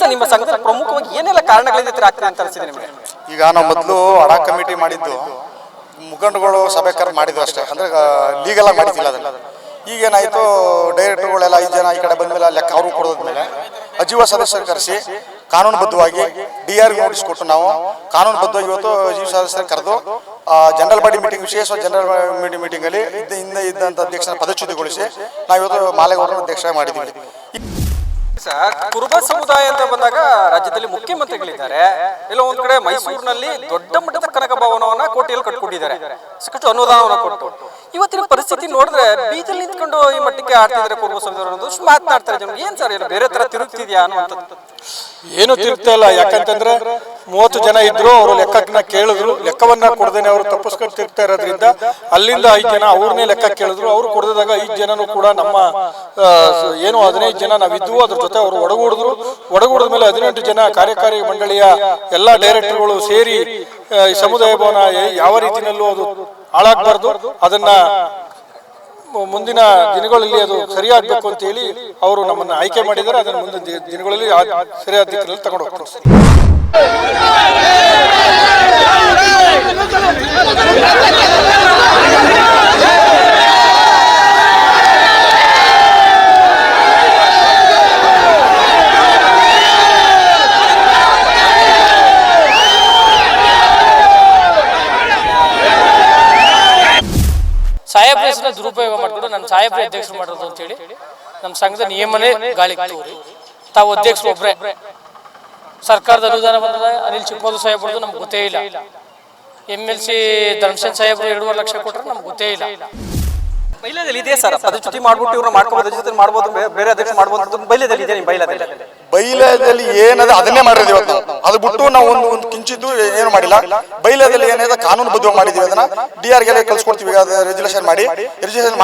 Sir ನಿಮ್ಮ ಸಂಘದ ಪ್ರಮುಖವಾಗಿ ಏನೆಲ್ಲ ಕಾರಣಗಳಿದ್ರೆ ಆಗ್ತದೆ ಅಂತ ಅನಿಸಿದೆ ನಿಮಗೆ? ಈಗ ನಾವು ಮೊದಲು ಅಡ ಕಮಿಟಿ ಮಾಡಿದ್ದು ಮುಖಂಡಗಳು ಸಭೆ ಕರೆದು ಮಾಡಿದ್ವು ಅಷ್ಟೇ, ಅಂದರೆ ಲೀಗಲ್ ಆಗಿ ಮಾಡಿದ್ದಿಲ್ಲ ಅದನ್ನು. ಈಗೇನಾಯಿತು, ಡೈರೆಕ್ಟರ್ಗಳೆಲ್ಲ 5 ಜನ ಈ ಕಡೆ ಬಂದಮೇಲೆ ಲೆಕ್ಕ ಅವರು ಕೊಡೋದ್ಮೇಲೆ ಅಜೀವ ಸದಸ್ಯರು ಕರೆಸಿ ಕಾನೂನುಬದ್ಧವಾಗಿ DRಗೆ ನೋಟಿಸ್ ಕೊಟ್ಟು ನಾವು ಕಾನೂನುಬದ್ಧವಾಗಿ ಇವತ್ತು ಅಜೀವ ಸದಸ್ಯರು ಕರೆದು ಜನರಲ್ ಬಾಡಿ ಮೀಟಿಂಗ್, ವಿಶೇಷ ಜನರಲ್ ಬಾಡಿ ಮೀಟಿಂಗಲ್ಲಿ ಹಿಂದೆ ಇದ್ದಂಥ ಅಧ್ಯಕ್ಷರ ಪದಚ್ಯುತಿಗೊಳಿಸಿ ನಾವು ಇವತ್ತು ಮಾಲೆಗೌಡರ ಅಧ್ಯಕ್ಷ ಮಾಡಿದ್ದೀವಿ. ಸರ್, ಕುರುಬ ಸಮುದಾಯ ಅಂತ ಬಂದಾಗ ರಾಜ್ಯದಲ್ಲಿ ಮುಖ್ಯಮಂತ್ರಿಗಳಿದ್ದಾರೆ, ಎಲ್ಲ ಒಂದ್ ಕಡೆ ಮೈಸೂರಿನಲ್ಲಿ ದೊಡ್ಡ ಮಟ್ಟದ ಕನಕ ಭವನವನ್ನ ಕೋಟೆಯಲ್ಲಿ ಕಟ್ಕೊಂಡಿದ್ದಾರೆ, ಸಾಕಷ್ಟು ಅನುದಾನವನ್ನ ಕೊಟ್ಟು. ಇವತ್ತಿನ ಪರಿಸ್ಥಿತಿ ನೋಡಿದ್ರೆ ಬೀಜಲ್ಲಿ ನಿಂತ್ಕೊಂಡು ಈ ಮಟ್ಟಕ್ಕೆ ಆಡ್ತಿದ್ರೆ ಕುರುಬ ಸಮುದಾಯ ಅನ್ನೋದು ಮಾತನಾಡ್ತಾರೆ ಜನ. ಏನ್ ಸರ್ ಇಲ್ಲ ಬೇರೆ ತರ ತಿರುಗ್ತಿದ್ಯಾ ಅನ್ನುವಂಥದ್ದು? ಏನು ತಿರುಗ್ತಾ ಇಲ್ಲ. ಯಾಕಂತಂದ್ರೆ 30 ಜನ ಇದ್ರು, ಅವರು ಲೆಕ್ಕನ್ನ ಕೇಳಿದ್ರು, ಲೆಕ್ಕವನ್ನ ಕೊಡದೇನೆ ಅವರು ತಪ್ಪಿಸ್ಕೊಂಡು ತಿರುಗ್ತಾ ಇರೋದ್ರಿಂದ ಅಲ್ಲಿಂದ 5 ಜನ ಅವ್ರನ್ನೇ ಲೆಕ್ಕ ಕೇಳಿದ್ರು. ಅವ್ರು ಕೊಡದಾಗ 5 ಜನನು ಕೂಡ ನಮ್ಮ ಏನು 15 ಜನ ನಾವಿದ್ವು, ಅದ್ರ ಜೊತೆ ಅವರು ಒಡಗೂಡಿದ ಮೇಲೆ 18 ಜನ ಕಾರ್ಯಕಾರಿ ಮಂಡಳಿಯ ಎಲ್ಲ ಡೈರೆಕ್ಟರ್ಗಳು ಸೇರಿ ಈ ಸಮುದಾಯ ಭವನ ಯಾವ ರೀತಿಯಲ್ಲೂ ಅದು ಹಾಳಾಗಬಾರ್ದು, ಅದನ್ನ ಮುಂದಿನ ದಿನಗಳಲ್ಲಿ ಅದು ಸರಿಯಾಗಬೇಕು ಅಂತ ಹೇಳಿ ಅವರು ನಮ್ಮನ್ನು ಆಯ್ಕೆ ಮಾಡಿದ್ದಾರೆ. ಅದನ್ನು ಮುಂದಿನ ದಿನಗಳಲ್ಲಿ ಸರಿಯಾದ ದಿಕ್ಕಿನಲ್ಲಿ ತಗೊಂಡು ಹೋಗ್ತಾರೆ. ಸಾಹೇಬ್ರ ಹೆಸರನ್ನ ದುರುಪಯೋಗ ಮಾಡಿಕೊಂಡು ನನ್ನ ಸಾಹೇಬ್ರ ಅಧ್ಯಕ್ಷರು ಮಾಡೋದು ಅಂತೇಳಿ ನಮ್ಮ ಸಂಘದ ನಿಯಮನೇ ಗಾಳಿ ತಾವು ಅಧ್ಯಕ್ಷರು ಒಬ್ಬರೇ. ಸರ್ಕಾರದ ಅನುದಾನ ಬಂದ ಅನಿಲ್ ಚಿಕ್ಕಮದು ಸಾಹೇಬ್ರದ್ದು ನಮ್ಗೆ ಗೊತ್ತೇ ಇಲ್ಲ. MLC ಧರ್ಮಸೇನ್ ಸಾಹೇಬ್ರು 2.5 ಲಕ್ಷ ಕೊಟ್ಟರೆ ನಮ್ಗೆ ಗೊತ್ತೇ ಇಲ್ಲ. ಬೈಲದಲ್ಲಿ ಇದೆ ಸರ್, ಪದಚ್ಯುತಿ ಮಾಡ್ಬಿಟ್ಟು ಇವ್ರನ್ನ ಮಾಡ್ಕೋಬಹುದು, ಜೊತೆ ಮಾಡ್ಬೋದು, ಬೇರೆ ಅಧ್ಯಕ್ಷ ಮಾಡ್ಬೋದು. ಬೈಲದಲ್ಲಿ ಇದೆ, ಬೈಲದಲ್ಲಿ ಏನದ ಅದನ್ನೇ ಮಾಡಿದ್ವಿ ಇವತ್ತು. ಅದು ಬಿಟ್ಟು ನಾವು ಒಂದು ಕಿಂಚಿದ್ದು ಏನು ಮಾಡಿಲ್ಲ. ಬೈಲದಲ್ಲಿ ಏನಿದೆ ಕಾನೂನುಬದ್ಧವಾಗಿ ಮಾಡಿದೀವಿ, ಅದನ್ನ DRಗೆ ಕಳ್ಸಿಕೊಡ್ತೀವಿ. ರೆಜುಲೇಷನ್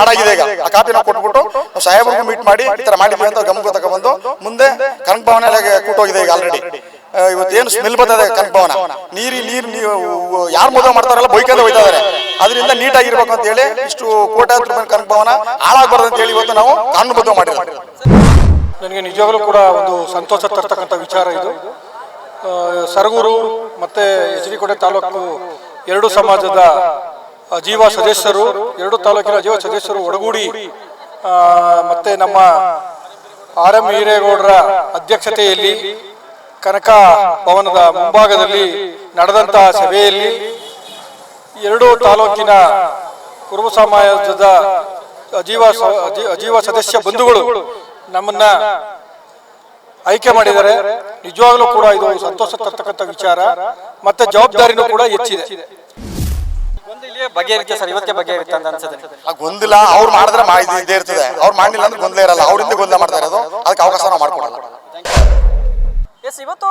ಮಾಡಾಗಿದೆ. ಈಗ ಆ ಕಾಪಿ ನಾವು ಕೊಟ್ಬಿಟ್ಟು ನಾವು ಸಾಹೇಬ್ರಿಗೂ ಮೀಟ್ ಮಾಡಿ ಈ ತರ ಮಾಡಿದ್ವಿ ಅಂತ ಗಮನ ತಗೊಂಡ್ಬಂದು ಮುಂದೆ ಕನಕ ಭವನ ಕೂಟೋಗಿದೆ. ಈಗ ಆಲ್ರೆಡಿ ಇವತ್ತೇನು ಸ್ಮೆಲ್ ಬರ್ತದೆ ಕನಕ ಭವನ, ನೀರು ಯಾರು ಮದುವೆ ಮಾಡ್ತಾರಲ್ಲ ಬೈಕಂದ ಹೋಯ್ತಾ ಇದಾರೆ. ಅದರಿಂದ ನೀಟಾಗಿರ್ಬೇಕು ಅಂತ ಹೇಳಿ ಇಷ್ಟು ಕೋಟ್ಯಾಂತರ ರೂಪಾಯಿ ಕನಕ ಭವನ ಹಾಳಾಗಬಾರ್ದು ಅಂತ ಹೇಳಿ ಇವತ್ತು ನಾವು ಕಾನೂನುಬದ್ಧ ಮಾಡಿರೋದು. ನನಗೆ ನಿಜವಾಗ್ಲೂ ಕೂಡ ಒಂದು ಸಂತೋಷ ತರ್ತಕ್ಕಂಥ ವಿಚಾರ ಇದು. ಸರಗೂರು ಮತ್ತು HD ಕೋಟೆ ತಾಲೂಕು 2 ಸಮಾಜದ ಅಜೀವ ಸದಸ್ಯರು, 2 ತಾಲೂಕಿನ ಅಜೀವ ಸದಸ್ಯರು ಒಡಗೂಡಿ ಮತ್ತು ನಮ್ಮ RM ಹಿರೇಗೌಡರ ಅಧ್ಯಕ್ಷತೆಯಲ್ಲಿ ಕನಕ ಭವನದ ಮುಂಭಾಗದಲ್ಲಿ ನಡೆದಂಥ ಸಭೆಯಲ್ಲಿ 2 ತಾಲೂಕಿನ ಕುರುಬ ಸಮಾಜದ ಅಜೀವ ಸದಸ್ಯ ಬಂಧುಗಳು ನಮ್ಮನ್ನ ಆಯ್ಕೆ ಮಾಡಿದ್ದಾರೆ. ನಿಜವಾಗ್ಲೂ ಕೂಡ ಇದು ಸಂತೋಷ ತರ್ತಕ್ಕಂಥ ವಿಚಾರ, ಮತ್ತೆ ಜವಾಬ್ದಾರಿನೂ ಕೂಡ ಹೆಚ್ಚಿದೆ. ಬಗೆಹರಿಕೆ ಸರ್, ಇವತ್ತೇ ಬಗೆಹರಿಕೆ ಅಂತ ಅನ್ಸುತ್ತೆ. ಆ ಗೊಂದಲ ಅವ್ರು ಮಾಡಿದ್ರೆ ಇದೇ ಇರ್ತದೆ, ಅವ್ರು ಮಾಡಿಲ್ಲ ಅಂದ್ರೆ ಗೊಂದಲ ಇರಲ್ಲ. ಅವರಿಂದ ಗೊಂದಲ ಮಾಡ್ತಾ ಇರೋದು, ಅದಕ್ಕೆ ಅವಕಾಶ ನಾವು ಮಾಡ್ಕೊಡಲ್ಲ. ಎಸ್, ಇವತ್ತು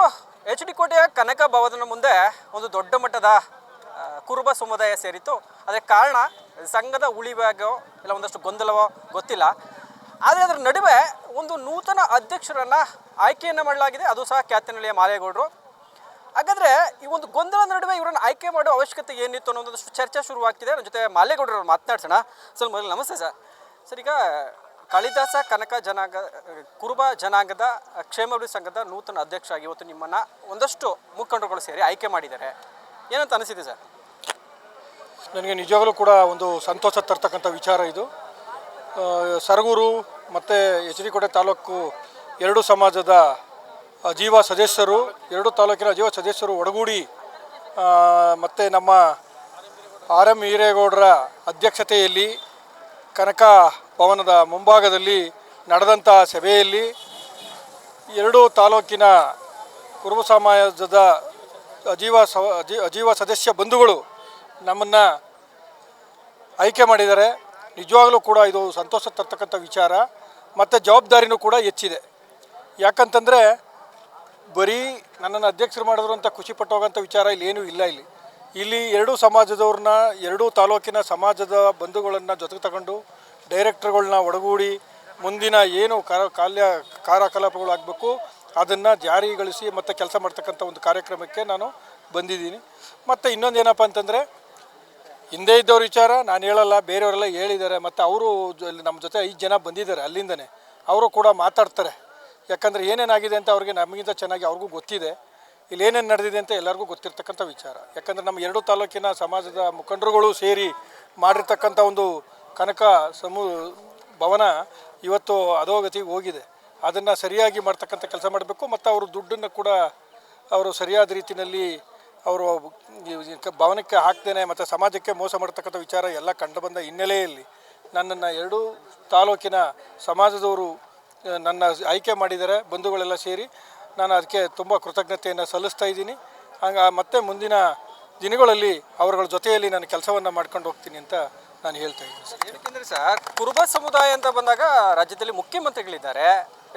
HD ಕೋಟೆಯ ಕನಕ ಭವನದ ಮುಂದೆ ಒಂದು ದೊಡ್ಡ ಮಟ್ಟದ ಕುರುಬ ಸಮುದಾಯ ಸೇರಿತ್ತು. ಅದಕ್ಕೆ ಕಾರಣ ಸಂಘದ ಉಳಿವಾಗೋ ಇಲ್ಲ ಒಂದಷ್ಟು ಗೊಂದಲವೋ ಗೊತ್ತಿಲ್ಲ. ಆದರೆ ಅದರ ನಡುವೆ ಒಂದು ನೂತನ ಅಧ್ಯಕ್ಷರನ್ನು ಆಯ್ಕೆಯನ್ನು ಮಾಡಲಾಗಿದೆ, ಅದು ಸಹ ಖ್ಯಾತನಹಳ್ಳಿಯ ಮಾಲೇಗೌಡರು. ಹಾಗಾದರೆ ಈ ಒಂದು ಗೊಂದಲದ ನಡುವೆ ಇವರನ್ನು ಆಯ್ಕೆ ಮಾಡುವ ಅವಶ್ಯಕತೆ ಏನಿತ್ತು ಅನ್ನೋದಷ್ಟು ಚರ್ಚೆ ಶುರುವಾಗ್ತಿದೆ. ನನ್ನ ಜೊತೆ ಮಾಲೇಗೌಡರು ಮಾತನಾಡ್ಸೋಣ. ಸರ್, ಮೊದಲು ನಮಸ್ತೆ ಸರ್. ಸರ್, ಈಗ ಕಾಳಿದಾಸ ಕನಕ ಕುರುಬ ಜನಾಂಗದ ಕ್ಷೇಮಾಭಿವೃದ್ಧಿ ಸಂಘದ ನೂತನ ಅಧ್ಯಕ್ಷರಾಗಿ ಇವತ್ತು ನಿಮ್ಮನ್ನು ಒಂದಷ್ಟು ಮುಖಂಡರುಗಳು ಸೇರಿ ಆಯ್ಕೆ ಮಾಡಿದ್ದಾರೆ. ಏನಂತ ಅನಿಸಿದೆ ಸರ್? ನನಗೆ ನಿಜವಾಗಲೂ ಕೂಡ ಒಂದು ಸಂತೋಷ ತರ್ತಕ್ಕಂಥ ವಿಚಾರ ಇದು. ಸರಗೂರು ಮತ್ತು HD ಕೋಟೆ ತಾಲೂಕು 2 ಸಮಾಜದ ಅಜೀವ ಸದಸ್ಯರು, 2 ತಾಲೂಕಿನ ಅಜೀವ ಸದಸ್ಯರು ಒಡಗೂಡಿ ಮತ್ತು ನಮ್ಮ RM ಹಿರೇಗೌಡರ ಅಧ್ಯಕ್ಷತೆಯಲ್ಲಿ ಕನಕ ಭವನದ ಮುಂಭಾಗದಲ್ಲಿ ನಡೆದಂಥ ಸಭೆಯಲ್ಲಿ 2 ತಾಲೂಕಿನ ಕುರುಬ ಸಮಾಜದ ಅಜೀವ ಸದಸ್ಯ ಬಂಧುಗಳು ನಮ್ಮನ್ನು ಆಯ್ಕೆ ಮಾಡಿದ್ದಾರೆ. ನಿಜವಾಗಲೂ ಕೂಡ ಇದು ಸಂತೋಷ ತರ್ತಕ್ಕಂಥ ವಿಚಾರ, ಮತ್ತು ಜವಾಬ್ದಾರಿನೂ ಕೂಡ ಹೆಚ್ಚಿದೆ. ಯಾಕಂತಂದರೆ ಬರೀ ನನ್ನನ್ನು ಅಧ್ಯಕ್ಷರು ಮಾಡಿದ್ರು ಅಂತ ಖುಷಿ ಪಟ್ಟೋಗೋಂಥ ವಿಚಾರ ಇಲ್ಲೇನೂ ಇಲ್ಲ. ಇಲ್ಲಿ 2 ಸಮಾಜದವ್ರನ್ನ 2 ತಾಲೂಕಿನ ಸಮಾಜದ ಬಂಧುಗಳನ್ನು ಜೊತೆಗೆ ತಗೊಂಡು ಡೈರೆಕ್ಟರ್ಗಳನ್ನ ಒಡಗೂಡಿ ಮುಂದಿನ ಏನು ಕಾರ್ಯಕಲಾಪಗಳು ಆಗಬೇಕು ಅದನ್ನು ಜಾರಿಗೊಳಿಸಿ ಮತ್ತು ಕೆಲಸ ಮಾಡ್ತಕ್ಕಂಥ ಒಂದು ಕಾರ್ಯಕ್ರಮಕ್ಕೆ ನಾನು ಬಂದಿದ್ದೀನಿ. ಮತ್ತು ಇನ್ನೊಂದು ಏನಪ್ಪ ಅಂತಂದರೆ, ಹಿಂದೆ ಇದ್ದವ್ರ ವಿಚಾರ ನಾನು ಹೇಳಲ್ಲ, ಬೇರೆಯವರೆಲ್ಲ ಹೇಳಿದ್ದಾರೆ. ಮತ್ತು ಅವರು ನಮ್ಮ ಜೊತೆ 5 ಜನ ಬಂದಿದ್ದಾರೆ ಅಲ್ಲಿಂದನೇ, ಅವರು ಕೂಡ ಮಾತಾಡ್ತಾರೆ. ಯಾಕಂದರೆ ಏನೇನಾಗಿದೆ ಅಂತ ಅವ್ರಿಗೆ ನಮಗಿಂತ ಚೆನ್ನಾಗಿ ಅವ್ರಿಗೂ ಗೊತ್ತಿದೆ. ಇಲ್ಲಿ ಏನೇನು ನಡೆದಿದೆ ಅಂತ ಎಲ್ಲರಿಗೂ ಗೊತ್ತಿರ್ತಕ್ಕಂಥ ವಿಚಾರ. ಯಾಕಂದರೆ ನಮ್ಮ 2 ತಾಲೂಕಿನ ಸಮಾಜದ ಮುಖಂಡರುಗಳು ಸೇರಿ ಮಾಡಿರ್ತಕ್ಕಂಥ ಒಂದು ಕನಕ ಭವನ ಇವತ್ತು ಅಧೋಗತಿಗೆ ಹೋಗಿದೆ. ಅದನ್ನು ಸರಿಯಾಗಿ ಮಾಡ್ತಕ್ಕಂಥ ಕೆಲಸ ಮಾಡಬೇಕು. ಮತ್ತು ಅವರು ದುಡ್ಡನ್ನು ಕೂಡ ಅವರು ಸರಿಯಾದ ರೀತಿಯಲ್ಲಿ ಅವರು ಭವನಕ್ಕೆ ಹಾಕ್ದೇನೆ ಮತ್ತು ಸಮಾಜಕ್ಕೆ ಮೋಸ ಮಾಡ್ತಕ್ಕಂಥ ವಿಚಾರ ಎಲ್ಲ ಕಂಡುಬಂದ ಹಿನ್ನೆಲೆಯಲ್ಲಿ ನನ್ನನ್ನು 2 ತಾಲೂಕಿನ ಸಮಾಜದವರು ನನ್ನ ಆಯ್ಕೆ ಮಾಡಿದ್ದಾರೆ, ಬಂಧುಗಳೆಲ್ಲ ಸೇರಿ. ನಾನು ಅದಕ್ಕೆ ತುಂಬ ಕೃತಜ್ಞತೆಯನ್ನು ಸಲ್ಲಿಸ್ತಾ ಇದ್ದೀನಿ. ಮತ್ತೆ ಮುಂದಿನ ದಿನಗಳಲ್ಲಿ ಅವರುಗಳ ಜೊತೆಯಲ್ಲಿ ನಾನು ಕೆಲಸವನ್ನು ಮಾಡ್ಕೊಂಡು ಹೋಗ್ತೀನಿ ಅಂತ ನಾನು ಹೇಳ್ತಾ ಇದ್ದೀನಿ ಸರ್. ಏನಕ್ಕೆಂದರೆ ಸರ್, ಕುರುಬ ಸಮುದಾಯ ಅಂತ ಬಂದಾಗ ರಾಜ್ಯದಲ್ಲಿ ಮುಖ್ಯಮಂತ್ರಿಗಳಿದ್ದಾರೆ.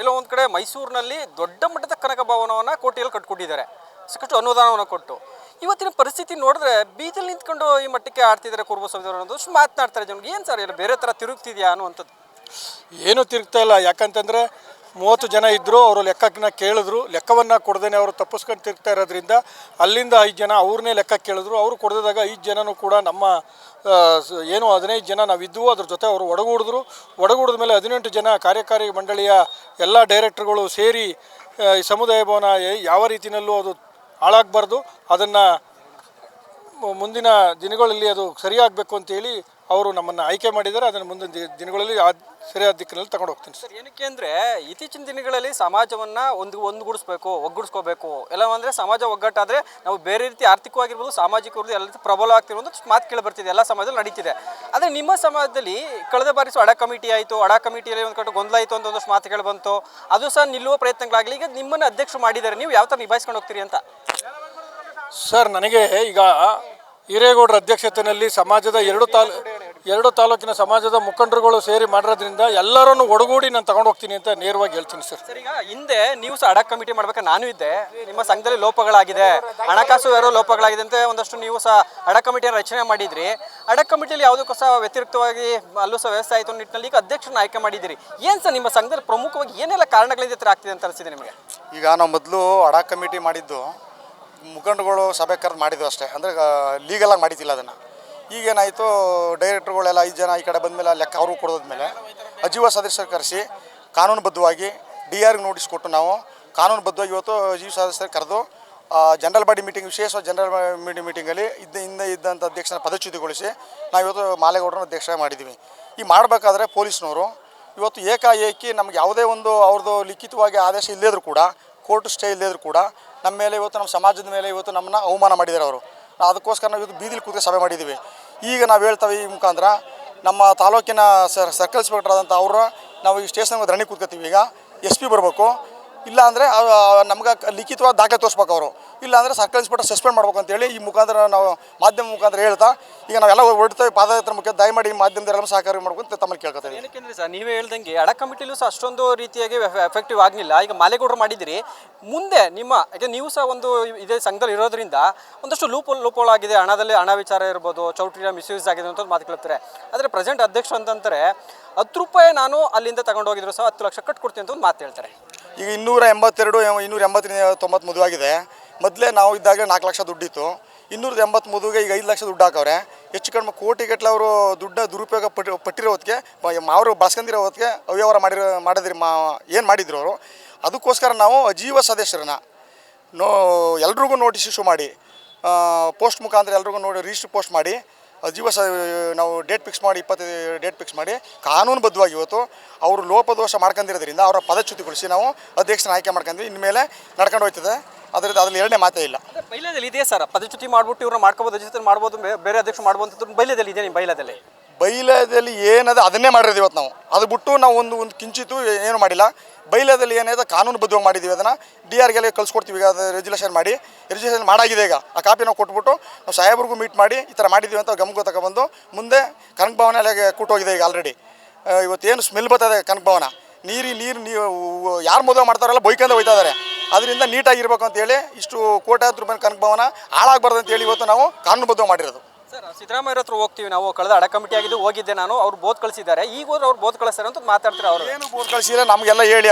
ಎಲ್ಲೋ ಒಂದು ಕಡೆ ಮೈಸೂರಿನಲ್ಲಿ ದೊಡ್ಡ ಮಟ್ಟದ ಕನಕ ಭವನವನ್ನು ಕೋಟಿಯಲ್ಲಿ ಕಟ್ಕೊಂಡಿದ್ದಾರೆ, ಸಾಕಷ್ಟು ಅನುದಾನವನ್ನು ಕೊಟ್ಟು. ಇವತ್ತಿನ ಪರಿಸ್ಥಿತಿ ನೋಡಿದ್ರೆ ಬೀದಿಯಲ್ಲಿ ನಿಂತ್ಕೊಂಡು ಈ ಮಟ್ಟಕ್ಕೆ ಆಡ್ತಿದ್ದಾರೆ ಕುರುಬ ಸಮುದಾಯ ಅನ್ನೋದು ಮಾತನಾಡ್ತಾರೆ ಜನರಿಗೆ. ಏನು ಸರ್, ಎಲ್ಲ ಬೇರೆ ಥರ ತಿರುಗ್ತಿದೆಯಾ ಅನ್ನುವಂಥದ್ದು? ಏನೂ ತಿರುಗ್ತಾ ಇಲ್ಲ. ಯಾಕಂತಂದರೆ 30 ಜನ ಇದ್ದರು, ಅವರು ಲೆಕ್ಕನ ಕೇಳಿದ್ರು, ಲೆಕ್ಕವನ್ನು ಕೊಡ್ದೇನೆ ಅವರು ತಪ್ಪಿಸ್ಕೊಂಡು ತಿರುಗ್ತಾ ಇರೋದ್ರಿಂದ ಅಲ್ಲಿಂದ 5 ಜನ ಅವ್ರನ್ನೇ ಲೆಕ್ಕ ಕೇಳಿದ್ರು. ಅವರು ಕೊಡದಾಗ 5 ಜನನೂ ಕೂಡ ನಮ್ಮ ಏನು 15 ಜನ ನಾವಿದ್ದವು, ಅದ್ರ ಜೊತೆ ಅವರು ಒಡಗೂಡಿದ ಮೇಲೆ 18 ಜನ ಕಾರ್ಯಕಾರಿ ಮಂಡಳಿಯ ಎಲ್ಲ ಡೈರೆಕ್ಟರ್ಗಳು ಸೇರಿ ಈ ಸಮುದಾಯ ಭವನ ಯಾವ ರೀತಿಯಲ್ಲೂ ಅದು ಹಾಳಾಗಬಾರ್ದು, ಅದನ್ನು ಮುಂದಿನ ದಿನಗಳಲ್ಲಿ ಅದು ಸರಿಯಾಗಬೇಕು ಅಂತೇಳಿ ಅವರು ನಮ್ಮನ್ನು ಆಯ್ಕೆ ಮಾಡಿದ್ದಾರೆ. ಅದನ್ನು ಮುಂದಿನ ದಿನಗಳಲ್ಲಿ ಸರಿಯಾದ ದಿಕ್ಕಿನಲ್ಲಿ ತಗೊಂಡು ಹೋಗ್ತೀನಿ ಸರ್. ಏನಕ್ಕೆ ಅಂದರೆ ಇತ್ತೀಚಿನ ದಿನಗಳಲ್ಲಿ ಸಮಾಜವನ್ನು ಒಂದುಗೂಡಿಸ್ಬೇಕು, ಒಗ್ಗೂಡಿಸ್ಕೋಬೇಕು. ಎಲ್ಲ ಅಂದರೆ ಸಮಾಜ ಒಗ್ಗಟ್ಟಾದರೆ ನಾವು ಬೇರೆ ರೀತಿ ಆರ್ಥಿಕವಾಗಿರ್ಬೋದು, ಸಾಮಾಜಿಕವಾಗಿ ಎಲ್ಲ ರೀತಿ ಪ್ರಬಲ ಆಗ್ತಿರೋದು ಮಾತು ಕೇಳಿ ಬರ್ತಿದೆ, ಎಲ್ಲ ಸಮಾಜದಲ್ಲಿ ನಡೀತಿದೆ. ಆದರೆ ನಿಮ್ಮ ಸಮಾಜದಲ್ಲಿ ಕಳೆದ ಬಾರಿ ಅಡ ಕಮಿಟಿ ಆಯಿತು, ಅಡ ಕಮಿಟಿಯಲ್ಲಿ ಒಂದು ಕಡೆ ಗೊಂದಲ ಆಯಿತು ಅಂತ ಒಂದಷ್ಟು ಮಾತುಗಳು ಬಂತು. ಅದು ಸಹ ನಿಲ್ಲುವ ಪ್ರಯತ್ನಗಳಾಗಲಿ. ಈಗ ನಿಮ್ಮನ್ನು ಅಧ್ಯಕ್ಷರು ಮಾಡಿದ್ದಾರೆ, ನೀವು ಯಾವ ಥರ ನಿಭಾಯಿಸ್ಕೊಂಡು ಹೋಗ್ತೀರಿ ಅಂತ? ಸರ್, ನನಗೆ ಈಗ ಹಿರೇಗೌಡರ ಅಧ್ಯಕ್ಷತೆಯಲ್ಲಿ ಸಮಾಜದ 2 ತಾಲೂಕಿನ ಸಮಾಜದ ಮುಖಂಡರುಗಳು ಸೇರಿ ಮಾಡಿರೋದ್ರಿಂದ ಎಲ್ಲರನ್ನು ಒಡಗೂಡಿ ನಾನು ತಗೊಂಡು ಹೋಗ್ತೀನಿ ಅಂತ ನೇರವಾಗಿ ಹೇಳ್ತೀನಿ ಸರ್. ಸರ್, ಈಗ ಹಿಂದೆ ನೀವು ಸಹ ಅಡ ಕಮಿಟಿ ಮಾಡ್ಬೇಕಾದ್ರೆ ನಾನು ಇದ್ದೆ. ನಿಮ್ಮ ಸಂಘದಲ್ಲಿ ಲೋಪಗಳಾಗಿದೆ, ಹಣಕಾಸು ಯಾರೋ ಲೋಪಗಳಾಗಿದೆ ಅಂತ ಒಂದಷ್ಟು ನೀವು ಸಹ ಅಡ ಕಮಿಟಿಯನ್ನು ರಚನೆ ಮಾಡಿದ್ರಿ. ಅಡ ಕಮಿಟಿಯಲ್ಲಿ ಯಾವುದಕ್ಕೂ ಸಹ ವ್ಯತಿರಿಕ್ತವಾಗಿ ಅಲ್ಲೂ ಸಹ ವ್ಯವಸ್ಥೆ ಆಯಿತು ನಿಟ್ಟಿನಲ್ಲಿ ಈಗ ಅಧ್ಯಕ್ಷರನ್ನ ಆಯ್ಕೆ ಮಾಡಿದ್ದೀರಿ. ಏನು ಸರ್, ನಿಮ್ಮ ಸಂಘದಲ್ಲಿ ಪ್ರಮುಖವಾಗಿ ಏನೆಲ್ಲ ಕಾರಣಗಳಿಂದ ಈ ಥರ ಆಗ್ತಿದೆ ಅಂತ ಅನಿಸಿದೆ ನಿಮಗೆ? ಈಗ ನಾವು ಮೊದಲು ಅಡ ಕಮಿಟಿ ಮಾಡಿದ್ದು ಮುಖಂಡರುಗಳು ಸಭೆ ಕರೆದು ಮಾಡಿದ್ವು ಅಷ್ಟೇ, ಅಂದರೆ ಲೀಗಲಾಗಿ ಮಾಡಿದ್ದಿಲ್ಲ ಅದನ್ನು. ಈಗೇನಾಯಿತು, ಡೈರೆಕ್ಟ್ರುಗಳೆಲ್ಲ 5 ಜನ ಈ ಕಡೆ ಬಂದಮೇಲೆ ಲೆಕ್ಕ ಅವರು ಕೊಡೋದ್ಮೇಲೆ ಅಜೀವ ಸದಸ್ಯರು ಕರೆಸಿ ಕಾನೂನುಬದ್ಧವಾಗಿ DRಗೆ ನೋಟಿಸ್ ಕೊಟ್ಟು ನಾವು ಕಾನೂನುಬದ್ಧವಾಗಿ ಇವತ್ತು ಅಜೀವ ಸದಸ್ಯರು ಕರೆದು ಜನರಲ್ ಬಾಡಿ ಮೀಟಿಂಗ್, ವಿಶೇಷ ಜನರಲ್ ಬಾಡಿ ಮೀಟಿಂಗಲ್ಲಿ ಇದ್ದಂಥ ಅಧ್ಯಕ್ಷನ ಪದಚ್ಯುತಿಗೊಳಿಸಿ ನಾವು ಇವತ್ತು ಮಾಲೇಗೌಡರನ್ನ ಅಧ್ಯಕ್ಷ ಮಾಡಿದ್ದೀವಿ. ಈ ಮಾಡಬೇಕಾದ್ರೆ ಪೊಲೀಸ್ನವರು ಇವತ್ತು ಏಕಾಏಕಿ ನಮ್ಗೆ ಯಾವುದೇ ಒಂದು ಅವ್ರದ್ದು ಲಿಖಿತವಾಗಿ ಆದೇಶ ಇಲ್ಲದಿದ್ರು ಕೂಡ, ಕೋರ್ಟ್ ಸ್ಟೇ ಇಲ್ಲದಿದ್ರು ಕೂಡ ನಮ್ಮ ಮೇಲೆ ಇವತ್ತು ನಮ್ಮ ಸಮಾಜದ ಮೇಲೆ ಇವತ್ತು ನಮ್ಮನ್ನು ಅವಮಾನ ಮಾಡಿದ್ದಾರೆ ಅವರು. ಅದಕ್ಕೋಸ್ಕರ ನಾವು ಇವತ್ತು ಬೀದಿಲಿ ಕೂತು ಸಭೆ ಮಾಡಿದ್ದೀವಿ. ಈಗ ನಾವು ಹೇಳ್ತೇವೆ ಈ ಮುಖಾಂತರ ನಮ್ಮ ತಾಲೂಕಿನ ಸರ್ಕಲ್ ಇನ್ಸ್ಪೆಕ್ಟರ್ ಆದಂಥ ಅವರು ನಾವು ಈ ಸ್ಟೇಷನ್ಗೆ ಧರಣಿ ಕೂತ್ಕೊತೀವಿ. ಈಗ SP ಬರಬೇಕು, ಇಲ್ಲ ಅಂದರೆ ನಮ್ಗೆ ಲಿಖಿತವಾಗಿ ದಾಖಲೆ ತೋರಿಸ್ಬೇಕು ಅವರು, ಇಲ್ಲ ಅಂದರೆ ಸರ್ಕಲ್ ಇನ್ಸ್ಪೆಕ್ಟರ್ ಸಸ್ಪೆಂಡ್ ಮಾಡ್ಬೇಕು ಅಂತೇಳಿ ಈ ಮುಖಾಂತರ ನಾವು ಮಾಧ್ಯಮ ಮುಖಾಂತರ ಹೇಳ್ತಾ ಈಗ ನಾವೆಲ್ಲ ಹೊರಡ್ತೇವೆ. ಪಾದಯಾತ್ರೆ ಮುಖ್ಯ ದಯಮಾಡಿ ಮಾಧ್ಯಮದವರೆಲ್ಲ ಸಹಕಾರ ಮಾಡ್ಕೊಂಡು ತಮ್ಮಲ್ಲಿ ಕೇಳ್ಕೊತೀವಿ. ಏನಕ್ಕೆ ಸರ್, ನೀವೇ ಹೇಳ್ದಂಗೆ ಅಡ ಕಮಿಟಿಲೂ ಸಹ ಅಷ್ಟೊಂದು ರೀತಿಯಾಗಿ ಎಫೆಕ್ಟಿವ್ ಆಗಲಿಲ್ಲ. ಈಗ ಮಾಲೇಗೌಡರು ಮಾಡಿದಿರಿ, ಮುಂದೆ ನಿಮ್ಮ ಯಾಕೆ ನೀವು ಸಹ ಒಂದು ಇದೇ ಸಂಘದಲ್ಲಿ ಇರೋದ್ರಿಂದ ಒಂದಷ್ಟು ಲೂಪೋಲ್ ಆಗಿದೆ, ಹಣ ವಿಚಾರ ಇರ್ಬೋದು, ಚೌಟ್ರಿಯ ಮಿಸ್ಯೂಸ್ ಆಗಿದೆ ಅಂತ ಮಾತು ಕೇಳ್ತಾರೆ. ಆದರೆ ಪ್ರೆಸೆಂಟ್ ಅಧ್ಯಕ್ಷರು ಅಂತಂತಾರೆ 10 ರೂಪಾಯಿ ನಾನು ಅಲ್ಲಿಂದ ತಗೊಂಡೋಗಿದ್ರು ಸಹ 10 ಲಕ್ಷ ಕಟ್ಕೊಡ್ತೀನಿ ಅಂತ ಒಂದು ಮಾತು ಹೇಳ್ತಾರೆ. ಈಗ 282 ಮದುವಾಗಿದೆ. ಮೊದಲೇ ನಾವು ಇದ್ದಾಗ 4 ಲಕ್ಷ ದುಡ್ಡಿತ್ತು. 280 ಮದುವೆಗೆ ಈಗ 5 ಲಕ್ಷ ದುಡ್ಡು ಹಾಕವ್ರೆ. ಹೆಚ್ಚು ಕಡಿಮೆ ಕೋಟಿಗಟ್ಟಲೆ ಅವರು ದುಡ್ಡನ್ನ ದುರುಪಯೋಗ ಪಟ್ಟಿರೋ ಹೊತ್ತಿಗೆ ಅವರು ಬಳಸ್ಕೊಂಡಿರೋ ಹೊತ್ತಿಗೆ ಅವ್ಯವಹಾರ ಮಾಡಿದ್ರಿ ಏನು ಮಾಡಿದ್ರು ಅವರು. ಅದಕ್ಕೋಸ್ಕರ ನಾವು ಅಜೀವ ಸದಸ್ಯರನ್ನ ಎಲ್ರಿಗೂ ನೋಟಿಸ್ ಇಶ್ಯೂ ಮಾಡಿ, ಪೋಸ್ಟ್ ಮುಖಾಂತರ ಎಲ್ರಿಗೂ ರಿಜಿಸ್ಟರ್ ಪೋಸ್ಟ್ ಮಾಡಿ ಅಜೀವ ನಾವು ಡೇಟ್ ಫಿಕ್ಸ್ ಮಾಡಿ 25 ಡೇಟ್ ಫಿಕ್ಸ್ ಮಾಡಿ ಕಾನೂನುಬದ್ಧವಾಗಿ ಇವತ್ತು ಅವರು ಲೋಪದೋಷ ಮಾಡ್ಕೊಂಡಿರೋದ್ರಿಂದ ಅವರ ಪದಚ್ಯುತಿಗೊಳಿಸಿ ನಾವು ಅಧ್ಯಕ್ಷನ ಆಯ್ಕೆ ಮಾಡ್ಕೊಂಡ್ವಿ. ಇನ್ಮೇಲೆ ನಡ್ಕೊಂಡು ಹೋಗ್ತದೆ. ಅದ್ರಲ್ಲಿ ಎರಡನೇ ಮಾತೇ ಇಲ್ಲ. ಬೈಲದಲ್ಲಿ ಇದೆ ಸರ್, ಪದಚ್ಯುತಿ ಮಾಡ್ಬಿಟ್ಟು ಇವ್ರನ್ನ ಮಾಡ್ಕೋಬೋದು, ಅಧ್ಯಕ್ಷತೆ ಮಾಡ್ಬೋದು, ಬೇರೆ ಅಧ್ಯಕ್ಷ ಮಾಡ್ಬೋದು. ಬೈಲದಲ್ಲಿ ಇದೆ. ನಿಮ್ಮ ಬೈಲದಲ್ಲಿ ಏನದ ಅದನ್ನೇ ಮಾಡಿರೋದು ಇವತ್ತು ನಾವು. ಅದು ಬಿಟ್ಟು ನಾವು ಒಂದು ಕಿಂಚಿತ್ತು ಏನು ಮಾಡಿಲ್ಲ. ಬೈಲದಲ್ಲಿ ಏನಿದೆ ಕಾನೂನುಬದ್ಧವಾಗಿ ಮಾಡಿದ್ದೀವಿ. ಅದನ್ನು DRಗೆಲ್ಲ ಕಳ್ಸಿಕೊಡ್ತೀವಿ. ಈಗ ಅದು ರಿಜಿಸ್ಟ್ರೇಷನ್ ಮಾಡಾಗಿದೆ. ಈಗ ಆ ಕಾಪಿ ನಾವು ಕೊಟ್ಬಿಟ್ಟು ನಾವು ಸಾಹೇಬ್ರಿಗೂ ಮೀಟ್ ಮಾಡಿ ಈ ಥರ ಮಾಡಿದ್ದೀವಿ ಅಂತ ಗಮನ ತಗೊಬಂದು ಮುಂದೆ ಕನಕ ಭವನ ಎಲ್ಲ ಕೂಟೋಗಿದೆ. ಈಗ ಆಲ್ರೆಡಿ ಇವತ್ತೇನು ಸ್ಮೆಲ್ ಬರ್ತದೆ ಕನಕ ಭವನ, ನೀರು ಯಾರು ಮದುವೆ ಮಾಡ್ತಾರಲ್ಲ ಬೈಕೊಂಡು ಹೋಗ್ತಾ ಇದ್ದಾರೆ. ಅದರಿಂದ ನೀಟಾಗಿರ್ಬೇಕು ಅಂತೇಳಿ ಇಷ್ಟು ಕೋಟ್ಯಾಂತರ ರೂಪಾಯಿ ಕನಕ ಭವನ ಹಾಳಾಗಬಾರ್ದು ಅಂತೇಳಿ ಇವತ್ತು ನಾವು ಕಾನೂನುಬದ್ಧವಾಗಿ ಮಾಡಿರೋದು. ಸರ್, ಸಿದ್ದರಾಮಯ್ಯ ಹತ್ರ ಹೋಗ್ತೀವಿ ನಾವು. ಕಳೆದ ಅಡ ಕಮಿಟಿ ಆಗಿದ್ದು ಹೋಗಿದ್ದೆ ನಾನು. ಅವ್ರು ಬೋದ್ ಕಳಿಸಿದ್ದಾರೆ. ಈಗ ಹೋದ್ರೆ ಅವ್ರು ಬೋದ್ ಕಳಿಸ್ತಾರೆ ಅಂತ ಮಾತಾಡ್ತಾರೆ. ಅವರು ಏನು ಬೋದ್ ಕಳಿಸಿದ್ರೆ ನಮಗೆಲ್ಲ ಹೇಳಿ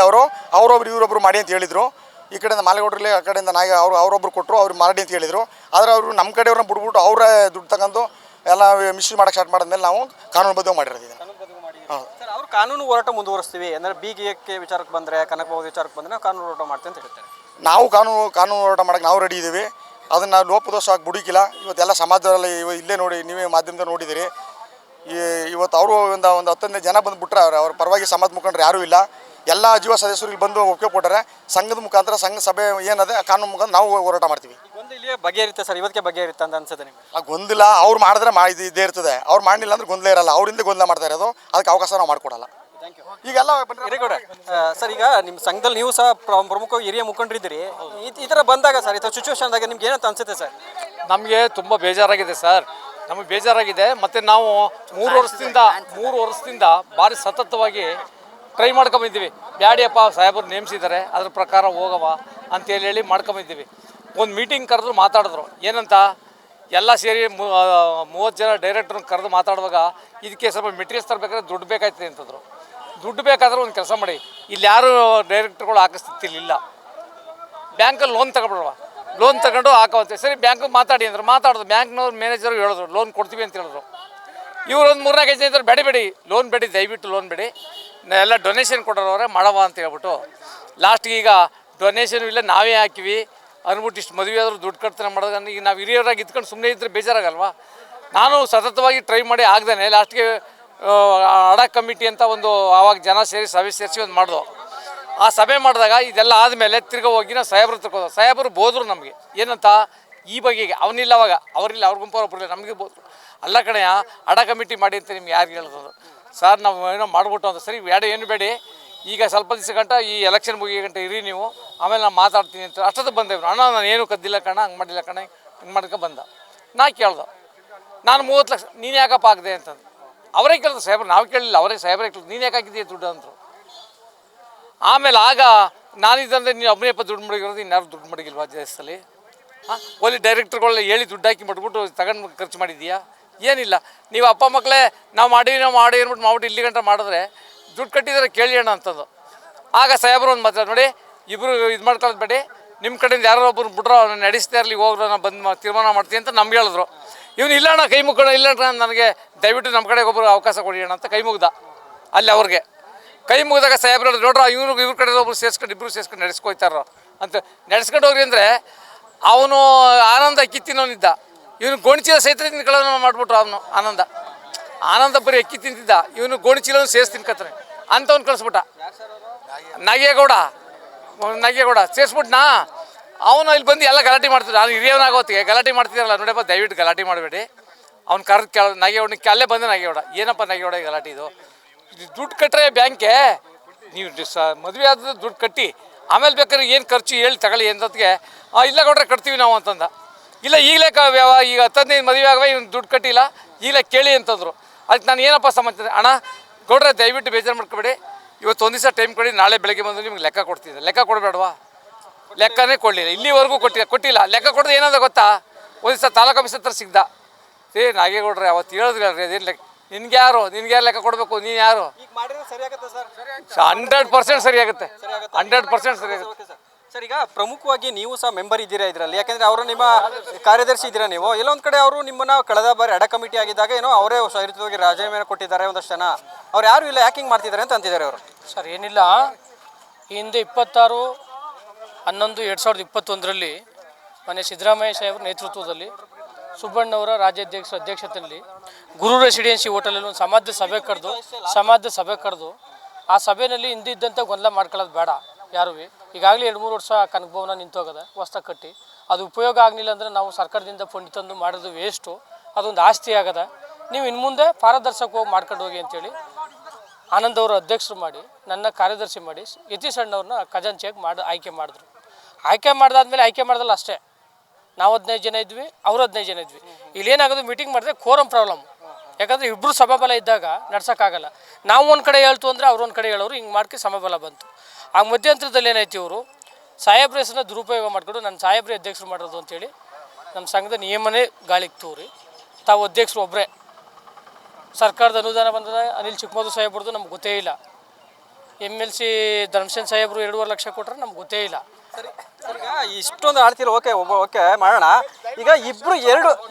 ಅವರೊಬ್ರು ಇವರೊಬ್ರು ಮಾಡಿ ಅಂತ ಹೇಳಿದರು. ಈ ಕಡೆಯಿಂದ ಮಾಲೇಗೌಡರಲ್ಲಿ ಆ ಕಡೆಯಿಂದ ಅವರೊಬ್ರು ಕೊಟ್ಟರು, ಅವ್ರು ಮಾಡಿ ಅಂತ ಹೇಳಿದರು. ಆದರೆ ಅವರು ನಮ್ಮ ಕಡೆಯವ್ರನ್ನ ಬಿಟ್ಬಿಟ್ಟು ಅವರೇ ದುಡ್ಡು ತಗೊಂಡು ಎಲ್ಲ ಮಿಸ್ಯೂಸ್ ಮಾಡೋಕ್ಕೆ ಸ್ಟಾರ್ಟ್ ಮಾಡಿದ್ಮೇಲೆ ನಾವು ಕಾನೂನುಬದ್ಧವಾಗಿ ಮಾಡಿರೋದು. ಸರ್, ಅವ್ರು ಕಾನೂನು ಹೋರಾಟ ಮುಂದುವರಿಸ್ತೀವಿ ಅಂದರೆ BGK ವಿಚಾರಕ್ಕೆ ಬಂದರೆ, ಕನಕ ಭವನ ವಿಚಾರಕ್ಕೆ ಬಂದರೆ ನಾವು ಕಾನೂನು ಹೋರಾಟ ಮಾಡ್ತೀವಿ ಅಂತ ಹೇಳ್ತಾರೆ. ನಾವು ಕಾನೂನು ಹೋರಾಟ ಮಾಡೋಕ್ಕೆ ನಾವು ರೆಡಿ ಇದ್ದೀವಿ. ಅದನ್ನು ಲೋಪದೋಷವಾಗಿ ಬುಡುಕಿಲ್ಲ. ಇವತ್ತೆಲ್ಲ ಸಮಾಜದಲ್ಲಿ ಇಲ್ಲೇ ನೋಡಿ, ನೀವೇ ಮಾಧ್ಯಮದಲ್ಲಿ ನೋಡಿದ್ದೀರಿ. ಇವತ್ತು ಅವರು ಒಂದು 10 ಜನ ಬಂದುಬಿಟ್ರೆ ಅವ್ರ ಪರವಾಗಿ ಸಮಾಜ ಮುಖಂಡರು ಯಾರೂ ಇಲ್ಲ. ಎಲ್ಲ ಜೀವ ಸದಸ್ಯರು ಇಲ್ಲಿ ಬಂದು ಒಪ್ಪಿಗೆ ಕೊಟ್ಟರೆ ಸಂಘದ ಮುಖಾಂತರ ಸಂಘ ಸಭೆ ಏನದೆ ಕಾನೂನು ಮುಖಾಂತರ ನಾವು ಹೋರಾಟ ಮಾಡ್ತೀವಿ. ಒಂದು ಇಲ್ಲಿಯೇ ಬಗೆಹರಿಯುತ್ತೆ ಸರ್, ಇವತ್ತಿಗೆ ಬಗೆಹರಿಯುತ್ತೆ ಅಂತ ಅನ್ಸುತ್ತೆ ನಿಮಗೆ? ಆ ಗೊಂದಲ ಅವ್ರು ಮಾಡಿದ್ರೆ ಇದೇ ಇರ್ತದೆ, ಅವ್ರು ಮಾಡಲಿಲ್ಲ ಅಂದ್ರೆ ಗೊಂದಲ ಇರಲ್ಲ. ಅವರಿಂದ ಗೊಂದಲ ಮಾಡ್ತಾ ಇರೋದು, ಅದಕ್ಕೆ ಅವಕಾಶ ನಾವು ಮಾಡಿಕೊಡಲ್ಲ. ಈಗೆಲ್ಲ ಹಿರೇಗೌಡ ಸರ್, ಈಗ ನಿಮ್ಮ ಸಂಘದಲ್ಲಿ ನೀವು ಸಹ ಪ್ರಮುಖ ಹಿರಿಯ ಮುಖಂಡರಿದ್ದೀರಿ. ಈ ಥರ ಬಂದಾಗ ಸರ್, ಈ ಥರ ಸಿಚುವೇಶನ್ದಾಗ ನಿಮ್ಗೆ ಏನಂತ ಅನ್ಸುತ್ತೆ ಸರ್? ನಮಗೆ ತುಂಬ ಬೇಜಾರಾಗಿದೆ ಸರ್, ನಮಗೆ ಬೇಜಾರಾಗಿದೆ. ಮತ್ತು ನಾವು 3 ವರ್ಷದಿಂದ ಭಾರಿ ಸತತವಾಗಿ ಟ್ರೈ ಮಾಡ್ಕೊಂಬಂದಿದ್ದೀವಿ. ಬ್ಯಾಡಿಯಪ್ಪ ಸಾಹೇಬರು ನೇಮಿಸಿದ್ದಾರೆ, ಅದ್ರ ಪ್ರಕಾರ ಹೋಗವ ಅಂತೇಳಿ ಮಾಡ್ಕೊಂಬಂದಿದ್ದೀವಿ. ಒಂದು ಮೀಟಿಂಗ್ ಕರೆದ್ರು, ಮಾತಾಡಿದ್ರು. ಏನಂತ ಎಲ್ಲ ಸೇರಿ 30 ಜನ ಡೈರೆಕ್ಟ್ರನ್ನ ಕರೆದು ಮಾತಾಡುವಾಗ ಇದಕ್ಕೆ ಸ್ವಲ್ಪ ಮೆಟೀರಿಯಲ್ಸ್ ತರಬೇಕಾದ್ರೆ ದುಡ್ಡು ಬೇಕಾಯ್ತದೆ ಅಂತಂದರು. ದುಡ್ಡು ಬೇಕಾದ್ರೆ ಒಂದು ಕೆಲಸ ಮಾಡಿ, ಇಲ್ಲಿ ಯಾರು ಡೈರೆಕ್ಟ್ರುಗಳು ಹಾಕಿಸ್ತಿರ್ಲಿಲ್ಲ, ಬ್ಯಾಂಕಲ್ಲಿ ಲೋನ್ ತಗೊಬಿಡುವ, ಲೋನ್ ತಗೊಂಡು ಹಾಕೋವಂತೆ. ಸರಿ ಬ್ಯಾಂಕಿಗೆ ಮಾತಾಡಿ ಅಂದ್ರೆ ಮಾತಾಡೋದು. ಬ್ಯಾಂಕ್ನವ್ರು ಮ್ಯಾನೇಜರು ಹೇಳಿದ್ರು ಲೋನ್ ಕೊಡ್ತೀವಿ ಅಂತ ಹೇಳಿದ್ರು. ಇವರು ಒಂದು 3-4 ಜನ ಇದ್ದಾರೆ, ಬೇಡಿ ಲೋನ್ ಬೇಡಿ, ದಯವಿಟ್ಟು ಲೋನ್ ಬೇಡಿ, ಎಲ್ಲ ಡೊನೇಷನ್ ಕೊಡೋರವ್ರೆ ಮಾಡವ ಅಂತ ಹೇಳ್ಬಿಟ್ಟು ಲಾಸ್ಟ್ಗೆ ಈಗ ಡೊನೇಷನ್ ಇಲ್ಲ, ನಾವೇ ಹಾಕಿವಿ ಅಂದ್ಬಿಟ್ಟು ಇಷ್ಟು ಮದುವೆ ಆದರೂ ದುಡ್ಡು ಕಟ್ತಾನೆ ಮಾಡೋದು. ಈಗ ನಾವು ಹಿರಿಯರಾಗಿ ಇದ್ಕೊಂಡು ಸುಮ್ಮನೆ ಇದ್ದರೆ ಬೇಜಾರಾಗಲ್ವಾ? ನಾನು ಸತತವಾಗಿ ಟ್ರೈ ಮಾಡಿ ಆಗ್ದೇ ಲಾಸ್ಟ್ಗೆ ಅಡ ಕಮಿಟಿ ಅಂತ ಒಂದು ಆವಾಗ ಜನ ಸಭೆ ಸೇರಿಸಿ ಒಂದು ಮಾಡಿದೋ. ಆ ಸಭೆ ಮಾಡಿದಾಗ ಇದೆಲ್ಲ ಆದಮೇಲೆ ತಿರ್ಗಿ ಹೋಗಿ ನಾವು ಸಾಹೇಬ್ರು ತಗೋದು. ಸಾಹೇಬರು ಬೋದ್ರು ನಮಗೆ ಏನಂತ ಈ ಬಗೆಗೆ. ಅವನಿಲ್ಲ ಅವಾಗ, ಅವರಿಲ್ಲ, ಅವ್ರ ಗುಂಪು ಒಬ್ಬರಿಲ್ಲ, ನಮಗೆ ಬೋದ್ರು. ಅಲ್ಲ ಕಣೆಯ, ಅಡ ಕಮಿಟಿ ಮಾಡಿ ಅಂತ ನಿಮ್ಗೆ ಯಾರು ಹೇಳೋದು? ಸರ್ ನಾವು ಏನೋ ಮಾಡ್ಬಿಟ್ಟು ಅಂತ. ಸರಿ ಏನು ಬೇಡಿ, ಈಗ ಸ್ವಲ್ಪ ದಿವಸ ಗಂಟ ಈ ಎಲೆಕ್ಷನ್ ಮುಗಿಯೋ ಗಂಟೆ ಇರಿ ನೀವು, ಆಮೇಲೆ ನಾನು ಮಾತಾಡ್ತೀನಿ ಅಂತ. ಅಷ್ಟೊತ್ತು ಬಂದೇವ್ರು. ಅಣ್ಣ ನಾನು ಏನು ಕದ್ದಿಲ್ಲ ಕಣ, ಹಂಗೆ ಮಾಡಿಲ್ಲ ಕಣ, ಹಿಂಗೆ ಮಾಡ್ಕೊ ಬಂದ. ನಾ ಕೇಳ್ದೆ, ನಾನು 30 ಲಕ್ಷ ನೀನು ಯಾಕಪ್ಪ ಆಗಿದೆ ಅಂತಂದು. ಅವರೇ ಕೇಳಿದ್ರು ಸಾಹೇಬ್ರು, ನಾವು ಕೇಳಿಲ್ಲ, ಅವರೇ ಸಾಹೇಬ್ರೇ ಕೇಳಿದ್ರು, ನೀನು ಯಾಕೆ ಹಾಕಿದ್ದೀಯ ದುಡ್ಡು ಅಂದರು. ಆಮೇಲೆ ಆಗ ನಾನಿದ್ದಂದ್ರೆ ನೀನು ಒಬ್ಬನೇಪ್ಪ ದುಡ್ಡು ಮಡಗಿರೋದು, ಇನ್ಯಾರು ದುಡ್ಡು ಮಡಗಿಲ್ವಾ ದೇಶದಲ್ಲಿ? ಓಲಿ ಡೈರೆಕ್ಟ್ರುಗಳೆಲ್ಲ ಹೇಳಿ ದುಡ್ಡು ಹಾಕಿ ಮಾಡ್ಬಿಟ್ಟು ತಗೊಂಡು ಖರ್ಚು ಮಾಡಿದ್ದೀಯಾ? ಏನಿಲ್ಲ. ನೀವು ಅಪ್ಪ ಮಕ್ಕಳೇ ನಾವು ಮಾಡಿ ಅಂದ್ಬಿಟ್ಟು ಮಾಡ್ಬಿಟ್ಟು ಇಲ್ಲಿ ಗಂಟೆ ಮಾಡಿದ್ರೆ ದುಡ್ಡು ಕಟ್ಟಿದ್ರೆ ಕೇಳಿ ಅಣ್ಣ ಅಂತಂದು. ಆಗ ಸಾಹೇಬರು ಒಂದು ಮಾತಾಡಿ, ನೋಡಿ ಇಬ್ಬರು ಇದು ಮಾಡ್ಕೊಳ್ಳೋದು ಬೇಡಿ, ನಿಮ್ಮ ಕಡೆಯಿಂದ ಯಾರೋ ಒಬ್ಬರು ಬಿಡ್ರೋ ಅವ್ರನ್ನ ನಡೆಸ್ತಾ ಇರಲಿ, ಹೋಗ್ರೋ ನಾನು ಬಂದು ತೀರ್ಮಾನ ಮಾಡ್ತೀನಿ ಅಂತ ನಮ್ಗೆ ಹೇಳಿದ್ರು. ಇವನು ಇಲ್ಲ ಅಣ್ಣ ಕೈ ಮುಗ್ಗೋಣ, ಇಲ್ಲ ನನಗೆ ದಯವಿಟ್ಟು ನಮ್ಮ ಕಡೆಗೆ ಒಬ್ಬರು ಅವಕಾಶ ಕೊಡಿ ಅಣ್ಣ ಅಂತ ಕೈ ಮುಗ್ದ. ಅಲ್ಲಿ ಅವ್ರಿಗೆ ಕೈ ಮುಗಿದಾಗ ಸಾಹೇಬ್ರು ನೋಡ್ರ ಇವ್ರ ಕಡೆ ಒಬ್ರು ಸೇರಿಸ್ಕೊಂಡು ಇಬ್ಬರು ಸೇರಿಸ್ಕೊಂಡು ನಡೆಸ್ಕೊಯ್ತಾರೋ ಅಂತ. ನಡೆಸ್ಕೊಂಡು ಹೋಗ್ರಿ ಅಂದರೆ ಅವನು ಆನಂದ ಕಿತ್ತಿನವನಿದ್ದ, ಇವನು ಗೋಣಿಚೀಲ ಸಹಿತ ತಿನ್ಕೊಳ್ಳೋಣ ಮಾಡಿಬಿಟ್ರು. ಅವನು ಆನಂದ ಬರೀ ಅಕ್ಕಿ ತಿಂತಿದ್ದ, ಇವನು ಗೋಣಿಚೀಲವನ್ನು ಸೇರಿಸಿ ತಿನ್ಕತ್ತಾನೆ ಅಂಥವ್ನು ಕಳಿಸ್ಬಿಟ್ಟ. ನಾಗೇಗೌಡ ಸೇರಿಸ್ಬಿಟ್ನಾ. ಅವನು ಇಲ್ಲಿ ಬಂದು ಎಲ್ಲ ಗಲಾಟೆ ಮಾಡ್ತಿದ್ದ. ನಾನು ಹಿರಿಯವನಾಗೋತ್ತಿಗೆ ಗಲಾಟೆ ಮಾಡ್ತಿದ್ದಾರಲ್ಲ, ನೋಡಪ್ಪ ದಯವಿಟ್ಟು ಗಲಾಟೆ ಮಾಡಬೇಡಿ. ಅವ್ನು ಕರೆದು ನಾಗೇಗೌಡನಿಗೆ ಅಲ್ಲೇ ಬಂದೆ. ನಾಗೇಗೌಡ ಏನಪ್ಪ ನಾಗೇಗೌಡ ಗಲಾಟೆ ಇದು ದುಡ್ಡು ಕಟ್ಟರೆ ಬ್ಯಾಂಕ್ಗೆ ನೀವು ಮದುವೆ ಆದ ದುಡ್ಡು ಕಟ್ಟಿ ಆಮೇಲೆ ಬೇಕಾದ್ರೆ ಏನು ಖರ್ಚು ಹೇಳಿ ತಗೊಳ್ಳಿ ಅಂತದ್ಗೆ. ಇಲ್ಲ ಕೊಟ್ರೆ ಕಟ್ತೀವಿ ನಾವು ಅಂತಂದ. ಇಲ್ಲ ಈಗಲೇ ಈಗ 10 ಮದುವೆ ಆಗವೆ ಇವ್ನು ದುಡ್ಡು ಕಟ್ಟಿಲ್ಲ, ಈಗಲೇ ಕೇಳಿ ಅಂತಂದರು. ಅದಕ್ಕೆ ನಾನು ಏನಪ್ಪ ಸಮಾಚಾರ ಅಣ್ಣ ಗೌಡ್ರೆ ದಯವಿಟ್ಟು ಬೇಜಾರು ಮಾಡ್ಕೊಬೇಡಿ, ಇವತ್ತು ಒಂದು ದಿವಸ ಟೈಮ್ ಕೊಡಿ, ನಾಳೆ ಬೆಳಗ್ಗೆ ಬಂದು ನಿಮ್ಗೆ ಲೆಕ್ಕ ಕೊಡ್ತಿದ್ದೆ. ಲೆಕ್ಕ ಕೊಡಬೇಡವಾ? ಲೆಕ್ಕನೇ ಕೊಡಲಿಲ್ಲ, ಇಲ್ಲಿವರೆಗೂ ಕೊಟ್ಟಿಲ್ಲ. ಲೆಕ್ಕ ಕೊಡೋದು ಏನಂದ ಗೊತ್ತಾ? ಒಂದು ದಿವಸ ತಾಲೂಕು ಆಫೀಸ್ ಹತ್ರ ಸಿಗ್ದ. ನಾಗೇಗೌಡ್ರೆ ಅವತ್ತು ಹೇಳಿದ್ರಿ ಅಲ್ರಿ, ಅದೇನು ಲೆಕ್ಕ ನಿನ್ಗೆ ಯಾರು ಲೆಕ್ಕ ಕೊಡಬೇಕು, ನೀನು ಯಾರು? 100% ಸರಿಯಾಗುತ್ತೆ, 100% ಸರಿಯಾಗುತ್ತೆ ಸರ್. ಈಗ ಪ್ರಮುಖವಾಗಿ ನೀವು ಸಹ ಮೆಂಬರ್ ಇದ್ದೀರಾ ಇದರಲ್ಲಿ, ಯಾಕೆಂದರೆ ಅವರು ನಿಮ್ಮ ಕಾರ್ಯದರ್ಶಿ ಇದ್ದೀರಾ ನೀವು. ಎಲ್ಲೊಂದು ಕಡೆ ಅವರು ನಿಮ್ಮನ್ನು ಕಳೆದ ಬಾರಿ ಅಡ ಕಮಿಟಿ ಆಗಿದ್ದಾಗ ಏನೋ ಅವರೇ ಸಹಿತವಾಗಿ ರಾಜೀನಾಮೆ ಕೊಟ್ಟಿದ್ದಾರೆ ಒಂದಷ್ಟು ಜನ. ಅವ್ರು ಯಾರು ಇಲ್ಲ, ಯಾಕೆ ಹಿಂಗೆ ಮಾಡ್ತಿದ್ದಾರೆ ಅಂತ ಅಂತಿದ್ದಾರೆ ಅವರು. ಸರ್ ಏನಿಲ್ಲ, ಈ ಹಿಂದೆ 26/11/2021 ಮನೆ ಸಿದ್ದರಾಮಯ್ಯ ಸಾಹೇಬ್ರ ನೇತೃತ್ವದಲ್ಲಿ ಸುಬ್ಬಣ್ಣವರ ರಾಜ್ಯಾಧ್ಯಕ್ಷರ ಅಧ್ಯಕ್ಷತೆಯಲ್ಲಿ ಗುರು ರೆಸಿಡೆನ್ಸಿ ಹೋಟೆಲಲ್ಲಿ ಒಂದು ಸಮಾಜ ಸಭೆ ಕರೆದು ಆ ಸಭೆಯಲ್ಲಿ ಹಿಂದಿದ್ದಂತೆ ಗೊಂದಲ ಮಾಡ್ಕೊಳ್ಳೋದು ಬೇಡ ಯಾರು. ಈಗಾಗಲೇ 2-3 ವರ್ಷ ಕನಕ ಭವನ ನಿಂತೋಗದೆ, ಹೊಸ್ದಾಗಿ ಕಟ್ಟಿ ಅದು ಉಪಯೋಗ ಆಗಲಿಲ್ಲ ಅಂದರೆ ನಾವು ಸರ್ಕಾರದಿಂದ ಫಂಡ್ ತಂದು ಮಾಡೋದು ವೇಸ್ಟು, ಅದೊಂದು ಆಸ್ತಿ ಆಗದ. ನೀವು ಇನ್ನು ಮುಂದೆ ಪಾರದರ್ಶಕವಾಗಿ ಮಾಡ್ಕೊಂಡು ಹೋಗಿ ಅಂತೇಳಿ ಆನಂದ್ ಅವರು ಅಧ್ಯಕ್ಷರು ಮಾಡಿ, ನನ್ನ ಕಾರ್ಯದರ್ಶಿ ಮಾಡಿ, ಯತೀಶ್ ಅಣ್ಣವ್ರನ್ನ ಖಜಾಂಚಿಯಾಗಿ ಆಯ್ಕೆ ಮಾಡಿದ್ರು. ಆಯ್ಕೆ ಮಾಡಿದಾದ್ಮೇಲೆ ಆಯ್ಕೆ ಮಾಡ್ದಲ್ಲ ಅಷ್ಟೇ, ನಾವು 15 ಜನ ಇದ್ವಿ, ಅವರು 15 ಜನ ಇದ್ವಿ. ಇಲ್ಲೇನಾಗೋದು ಮೀಟಿಂಗ್ ಮಾಡಿದ್ರೆ ಕೋರಮ್ ಪ್ರಾಬ್ಲಮ್. ಯಾಕಂದರೆ ಇಬ್ಬರು ಸಮಬಲ ಇದ್ದಾಗ ನಡ್ಸೋಕ್ಕಾಗಲ್ಲ. ನಾವು ಒಂದು ಕಡೆ ಹೇಳ್ತು ಅಂದರೆ ಅವ್ರು ಒಂದು ಕಡೆ ಹೇಳೋರು, ಹಿಂಗೆ ಮಾಡ್ಕೆ ಸಮಬಲ ಬಂತು. ಆ ಮಧ್ಯಂತರದಲ್ಲಿ ಏನಾಯ್ತು, ಇವರು ಸಾಹೇಬ್ರ ಹೆಸರನ್ನ ದುರುಪಯೋಗ ಮಾಡಿಕೊಂಡು ನನ್ನ ಸಾಹೇಬ್ರೆ ಅಧ್ಯಕ್ಷರು ಮಾಡೋದು ಅಂತೇಳಿ ನಮ್ಮ ಸಂಘದ ನಿಯಮನೇ ಗಾಳಿಗೆ ತೂರಿ ತಾವು ಅಧ್ಯಕ್ಷರು ಒಬ್ಬರೇ. ಸರ್ಕಾರದ ಅನುದಾನ ಬಂದದ ಅನಿಲ್ ಚಿಕ್ಕಮದು ಸಾಹೇಬ್ರದ್ದು ನಮ್ಗೆ ಗೊತ್ತೇ ಇಲ್ಲ. MLC ಧರ್ಮಸೇನ್ ಸಾಹೇಬರು 2.5 ಲಕ್ಷ ಕೊಟ್ಟರೆ ನಮ್ಗೆ ಗೊತ್ತೇ ಇಲ್ಲ. ಈಗ ಇಷ್ಟೊಂದು ಆಡ್ತಿರೋ ಓಕೆ ಮಾಡೋಣ. ಈಗ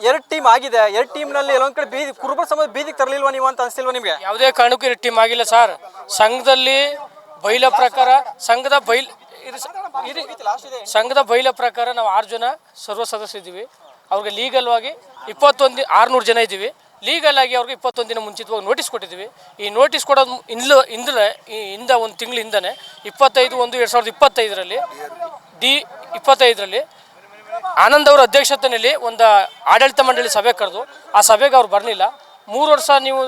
ಎರಡು ಟೀಮ್ ಆಗಿದೆ. ಎರಡು ಟೀಮ್ನಲ್ಲಿ ಎಲ್ಲೊಂದ್ ಕಡೆ ಬೀದಿ ಕುರುಬ ಸಮಾಜ ಬೀದಿಗೆ ತರಲಿಲ್ವಾ ನೀವು ಅಂತ ಅನಿಸ್ತಿಲ್ವಾ ನಿಮಗೆ? ಯಾವುದೇ ಕಾರಣಕ್ಕೂ ಟೀಮ್ ಆಗಿಲ್ಲ ಸರ್. ಸಂಘದಲ್ಲಿ ಬೈಲ ಪ್ರಕಾರ ಸಂಘದ ಬೈಲ ಪ್ರಕಾರ ನಾವು 6 ಜನ ಸರ್ವ ಸದಸ್ಯ ಇದ್ದೀವಿ. ಅವ್ರಿಗೆ ಲೀಗಲ್ವಾಗಿ 600 ಜನ ಇದ್ದೀವಿ. ಲೀಗಲ್ ಆಗಿ ಅವ್ರಿಗೆ 21 ದಿನ ಮುಂಚಿತವಾಗಿ ನೋಟಿಸ್ ಕೊಟ್ಟಿದ್ದೀವಿ. ಈ ನೋಟಿಸ್ ಕೊಡೋದು ಇಂದ ಒಂದು ತಿಂಗಳ ಹಿಂದನೇ 25/1/2025ರಲ್ಲಿ D25ರಲ್ಲಿ ಆನಂದ್ ಅವರ ಅಧ್ಯಕ್ಷತೆಯಲ್ಲಿ ಒಂದು ಆಡಳಿತ ಮಂಡಳಿ ಸಭೆ ಕರೆದು ಆ ಸಭೆಗೆ ಅವ್ರು ಬರಲಿಲ್ಲ. 3 ವರ್ಷ ನೀವು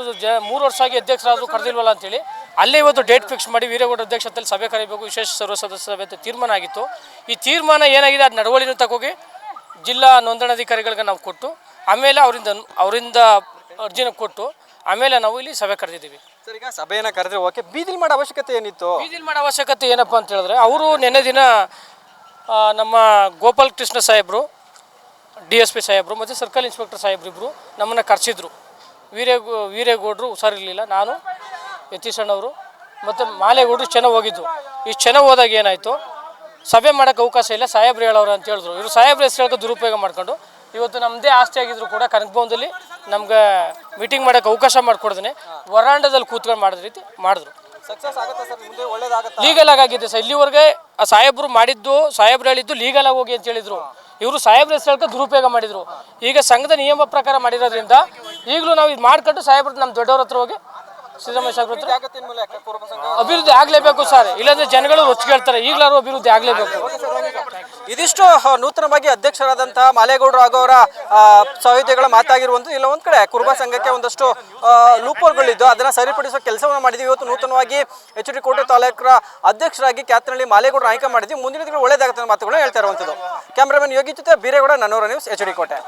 3 ವರ್ಷ ಆಗಿ ಅಧ್ಯಕ್ಷರಾದರೂ ಕರೆದಿಲ್ವಲ್ಲ ಅಂತೇಳಿ ಅಲ್ಲೇ ಇವತ್ತು ಡೇಟ್ ಫಿಕ್ಸ್ ಮಾಡಿ ವೀರೇಗೌಡ ಅಧ್ಯಕ್ಷತೆಯಲ್ಲಿ ಸಭೆ ಕರೆಯಬೇಕು, ವಿಶೇಷ ಸರ್ವ ಸದಸ್ಯ ಸಭೆ ಅಂತ ತೀರ್ಮಾನ ಆಗಿತ್ತು. ಈ ತೀರ್ಮಾನ ಏನಾಗಿದೆ ಅದು ನಡವಳಿನ ತಗೋಗಿ ಜಿಲ್ಲಾ ನೋಂದಣಾಧಿಕಾರಿಗಳಿಗೆ ನಾವು ಕೊಟ್ಟು ಆಮೇಲೆ ಅವರಿಂದ ಅರ್ಜಿನ ಕೊಟ್ಟು ಆಮೇಲೆ ನಾವು ಇಲ್ಲಿ ಸಭೆ ಕರೆದಿದ್ದೀವಿ. ಸರ್, ಈಗ ಸಭೆಯನ್ನು ಕರೆದ್ರೆ ಓಕೆ, ಬೀದಿಲಿ ಮಾಡೋ ಅವಶ್ಯಕತೆ ಏನಿತ್ತು? ಬೀದಿಲಿ ಮಾಡೋ ಅವಶ್ಯಕತೆ ಏನಪ್ಪ ಅಂತ ಹೇಳಿದ್ರೆ ಅವರು ನೆನ್ನೆ ದಿನ ನಮ್ಮ ಗೋಪಾಲ್ ಕೃಷ್ಣ ಸಾಹೇಬರು, DSP ಸಾಹೇಬರು ಮತ್ತು ಸರ್ಕಲ್ ಇನ್ಸ್ಪೆಕ್ಟರ್ ಸಾಹೇಬ್ರಿಬ್ಬರು ನಮ್ಮನ್ನು ಕರೆಸಿದ್ರು. ವೀರೇಗೌಡರು ಹುಷಾರಿರಲಿಲ್ಲ, ನಾನು ಯತೀಶಣ್ಣವರು ಮತ್ತು ಮಾಲೇಗೌಡರು ಚೆನ್ನಾಗಿ ಹೋಗಿದ್ದು. ಇಷ್ಟು ಚೆನ್ನಾಗಿ ಹೋದಾಗ ಏನಾಯಿತು, ಸಭೆ ಮಾಡೋಕ್ಕೆ ಅವಕಾಶ ಇಲ್ಲ, ಸಾಹೇಬ್ರು ಹೇಳೋರು ಅಂತ ಹೇಳಿದ್ರು. ಇವರು ಸಾಹೇಬ್ರ ಹೆಸರು ಹೇಳೋಕೆ ದುರುಪಯೋಗ ಮಾಡ್ಕೊಂಡು ಇವತ್ತು ನಮ್ಮದೇ ಆಸ್ತಿ ಆಗಿದ್ರು ಕೂಡ ಕನಕಭವನದಲ್ಲಿ ನಮ್ಗೆ ಮೀಟಿಂಗ್ ಮಾಡೋಕ್ಕೆ ಅವಕಾಶ ಮಾಡಿಕೊಡ್ದೇ ವರಾಂಡದಲ್ಲಿ ಕೂತ್ಕೊಂಡು ಮಾಡಿದ ರೀತಿ ಮಾಡಿದ್ರು. ಸಕ್ಸಸ್ ಆಗುತ್ತೆ ಸರ್, ಮುಂದೆ ಒಳ್ಳೇದಾಗುತ್ತೆ. ಲೀಗಲ್ ಆಗಿದೆ ಸರ್. ಇಲ್ಲಿವರೆಗೆ ಸಾಹೇಬರು ಮಾಡಿದ್ದು, ಸಾಹೇಬ್ರು ಹೇಳಿದ್ದು ಲೀಗಲ್ ಆಗಿ ಹೋಗಿ ಅಂತ ಹೇಳಿದ್ರು. ಇವರು ಸಾಹೇಬ್ರ ಹೆಸರು ಹೇಳಕ್ಕೆ ದುರುಪಯೋಗ ಮಾಡಿದ್ರು. ಈಗ ಸಂಘದ ನಿಯಮ ಪ್ರಕಾರ ಮಾಡಿರೋದ್ರಿಂದ ಈಗಲೂ ನಾವು ಇದು ಮಾಡ್ಕೊಂಡು ಸಾಹೇಬ್ರು ನಮ್ಮ ದೊಡ್ಡವ್ರ ಹತ್ರ ಹೋಗಿ ಸಿದ್ದರಾಮಯ್ಯ ಸಾಹೇಬ್ರ ಹತ್ರ ಅಭಿವೃದ್ಧಿ ಆಗಲೇಬೇಕು ಸರ್, ಇಲ್ಲಾಂದ್ರೆ ಜನಗಳು ರೊಚ್ಚಿಗೆ ಹೇಳ್ತಾರೆ. ಈಗಲಾರು ಅಭಿವೃದ್ಧಿ ಆಗಲೇಬೇಕು. ಇದಿಷ್ಟು ನೂತನವಾಗಿ ಅಧ್ಯಕ್ಷರಾದಂತಹ ಮಾಲೇಗೌಡರು ಹಾಗೂ ಅವರ ಸಹೋದ್ಯೋಗಿಗಳ ಮಾತಾಗಿರುವಂಥದ್ದು. ಇಲ್ಲ ಒಂದ್ ಕಡೆ ಕುರುಬ ಸಂಘಕ್ಕೆ ಒಂದಷ್ಟು ಲೂಪೋಲ್ಗಳಿದ್ದು ಅದನ್ನ ಸರಿಪಡಿಸುವ ಕೆಲಸವನ್ನು ಮಾಡಿದ್ವಿ. ಇವತ್ತು ನೂತನವಾಗಿ HD ಕೋಟೆ ತಾಲೂಕರ ಅಧ್ಯಕ್ಷರಾಗಿ ಕ್ಯಾತನಹಳ್ಳಿ ಮಾಲೇಗೌಡರು ಆಯ್ಕೆ ಮಾಡಿದ್ವಿ. ಮುಂದಿನ ದಿನ ಒಳ್ಳೇದಾಗುತ್ತೆ ಮಾತುಗಳನ್ನ ಹೇಳ್ತಾ ಇರುವಂಥದ್ದು. ಕ್ಯಾಮ್ರಾಮನ್ ಯೋಗಿ ಜೊತೆ ಬೀರೇಗೌಡ, ನನ್ನೂರ ನ್ಯೂಸ್, HD ಕೋಟೆ.